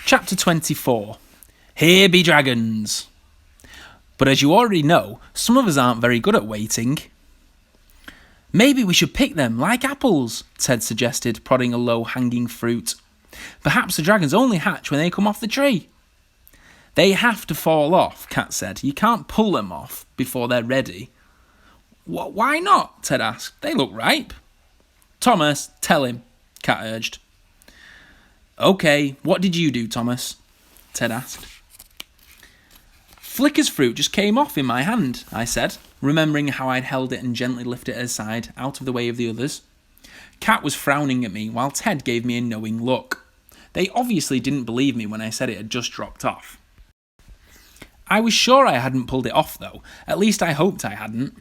Chapter 24. Here be dragons. But as you already know, some of us aren't very good at waiting. Maybe we should pick them, like apples, Ted suggested, prodding a low-hanging fruit. Perhaps the dragons only hatch when they come off the tree. They have to fall off, Kat said. You can't pull them off before they're ready. Why not? Ted asked. They look ripe. Thomas, tell him, Kat urged. Okay, what did you do, Thomas? Ted asked. Flicker's fruit just came off in my hand, I said, remembering how I'd held it and gently lifted it aside, out of the way of the others. Kat was frowning at me, while Ted gave me a knowing look. They obviously didn't believe me when I said it had just dropped off. I was sure I hadn't pulled it off, though. At least I hoped I hadn't.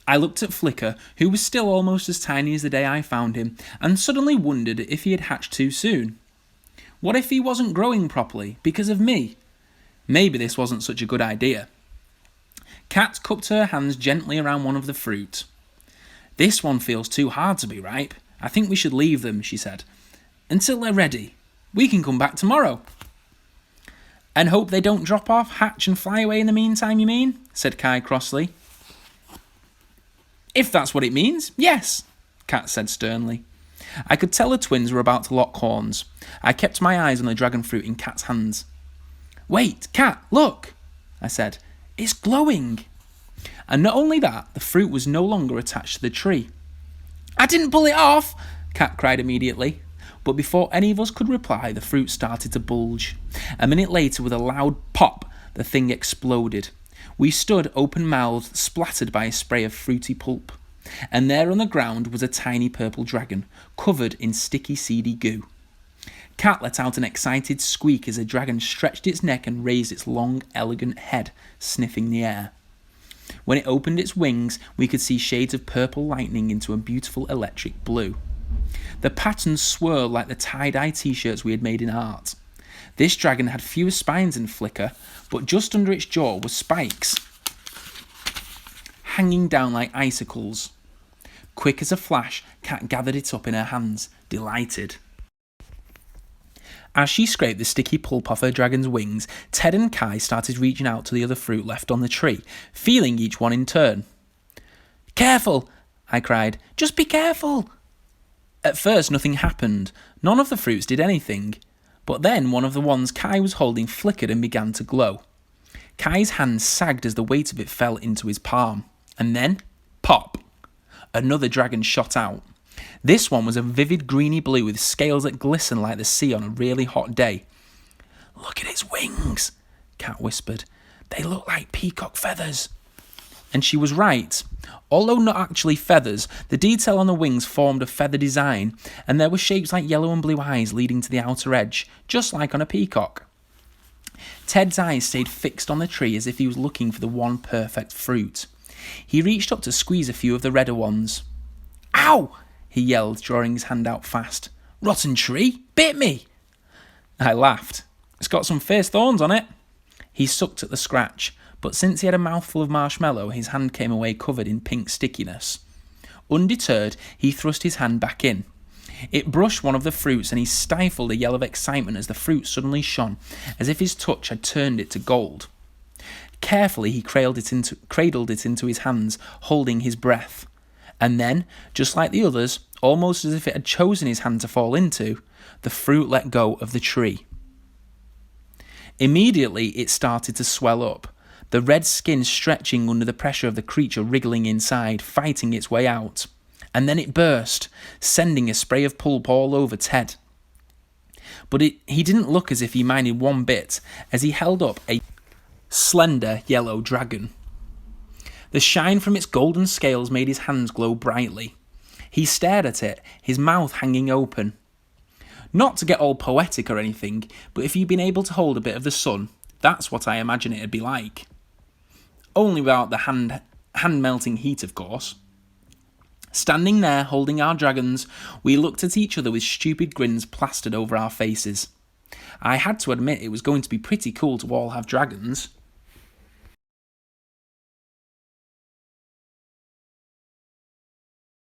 I looked at Flicker, who was still almost as tiny as the day I found him, and suddenly wondered if he had hatched too soon. What if he wasn't growing properly, because of me? Maybe this wasn't such a good idea. Kat cupped her hands gently around one of the fruit. This one feels too hard to be ripe. I think we should leave them, she said. Until they're ready. We can come back tomorrow. And hope they don't drop off, hatch and fly away in the meantime, you mean? Said Kai crossly. If that's what it means, yes, Kat said sternly. I could tell the twins were about to lock horns. I kept my eyes on the dragon fruit in Kat's hands. Wait, Kat, look, I said. It's glowing. And not only that, the fruit was no longer attached to the tree. I didn't pull it off, Kat cried immediately. But before any of us could reply, the fruit started to bulge. A minute later, with a loud pop, the thing exploded. We stood open-mouthed, splattered by a spray of fruity pulp. And there on the ground was a tiny purple dragon, covered in sticky, seedy goo. Kat let out an excited squeak as the dragon stretched its neck and raised its long, elegant head, sniffing the air. When it opened its wings, we could see shades of purple lightning into a beautiful electric blue. The patterns swirled like the tie-dye t-shirts we had made in art. This dragon had fewer spines than Flicker, but just under its jaw were spikes, hanging down like icicles. Quick as a flash, Kat gathered it up in her hands, delighted. As she scraped the sticky pulp off her dragon's wings, Ted and Kai started reaching out to the other fruit left on the tree, feeling each one in turn. Careful, I cried. Just be careful. At first, nothing happened. None of the fruits did anything. But then one of the ones Kai was holding flickered and began to glow. Kai's hand sagged as the weight of it fell into his palm. And then, pop! Another dragon shot out. This one was a vivid greeny blue with scales that glisten like the sea on a really hot day. Look at its wings, Kat whispered. They look like peacock feathers. And she was right. Although not actually feathers, the detail on the wings formed a feather design, and there were shapes like yellow and blue eyes leading to the outer edge, just like on a peacock. Ted's eyes stayed fixed on the tree as if he was looking for the one perfect fruit. He reached up to squeeze a few of the redder ones. Ow! He yelled, drawing his hand out fast. Rotten tree! Bit me! I laughed. It's got some fierce thorns on it. He sucked at the scratch, but since he had a mouthful of marshmallow, his hand came away covered in pink stickiness. Undeterred, he thrust his hand back in. It brushed one of the fruits and he stifled a yell of excitement as the fruit suddenly shone, as if his touch had turned it to gold. Carefully, he cradled it into his hands, holding his breath. And then, just like the others, almost as if it had chosen his hand to fall into, the fruit let go of the tree. Immediately, it started to swell up, the red skin stretching under the pressure of the creature wriggling inside, fighting its way out. And then it burst, sending a spray of pulp all over Ted. But he didn't look as if he minded one bit, as he held up a slender yellow dragon. The shine from its golden scales made his hands glow brightly. He stared at it, his mouth hanging open. Not to get all poetic or anything, but if you'd been able to hold a bit of the sun, that's what I imagine it'd be like. Only without the hand-melting heat, of course. Standing there, holding our dragons, we looked at each other with stupid grins plastered over our faces. I had to admit it was going to be pretty cool to all have dragons.